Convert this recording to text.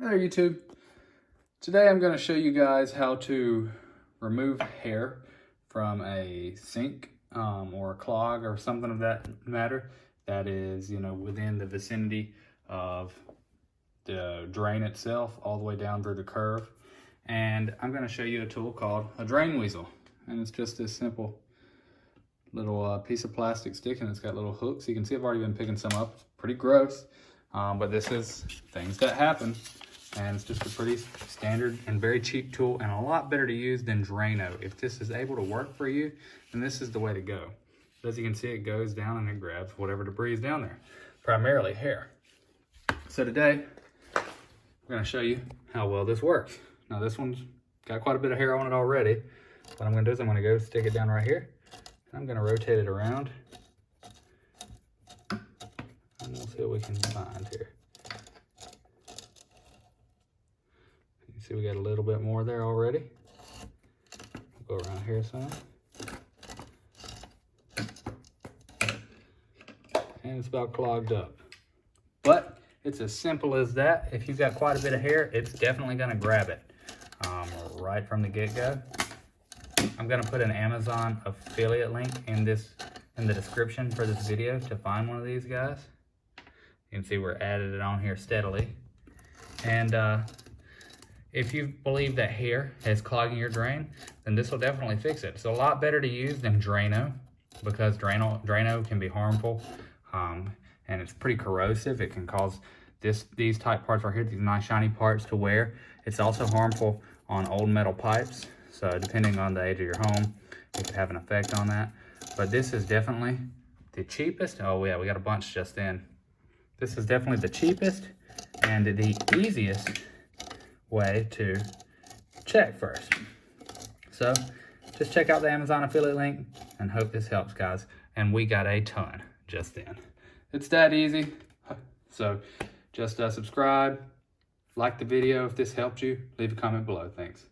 Hey there, YouTube. Today I'm going to show you guys how to remove hair from a sink or a clog or something of that matter that is, within the vicinity of the drain itself all the way down through the curve. And I'm going to show you a tool called a drain weasel. And it's just this simple little piece of plastic stick, and it's got little hooks. You can see I've already been picking some up. Pretty gross, but this is things that happen. And it's just a pretty standard and very cheap tool, and a lot better to use than Drano. If this is able to work for you, then this is the way to go. As you can see, it goes down and it grabs whatever debris is down there, primarily hair. So today, I'm gonna show you how well this works. Now this one's got quite a bit of hair on it already. What I'm gonna do is I'm gonna go stick it down right here, and I'm gonna rotate it around, and we'll see what we can find here. See, we got a little bit more there already. We'll go around here some. And it's about clogged up. But it's as simple as that. If you've got quite a bit of hair, it's definitely gonna grab it right from the get-go. I'm gonna put an Amazon affiliate link in the description for this video to find one of these guys. You can see we're adding it on here steadily. And if you believe that hair is clogging your drain, then this will definitely fix it. It's a lot better to use than Drano, because Drano can be harmful, and it's pretty corrosive. It can cause these type parts right here, these nice shiny parts, to wear. It's also harmful on old metal pipes, so depending on the age of your home, it could have an effect on that. But this is definitely the cheapest. Oh yeah, we got a bunch just in. This is definitely the cheapest and the easiest way to check first. So just check out the Amazon affiliate link and hope this helps, guys. And we got a ton just in. It's that easy. So just subscribe, like the video if this helped you, leave a comment below. Thanks.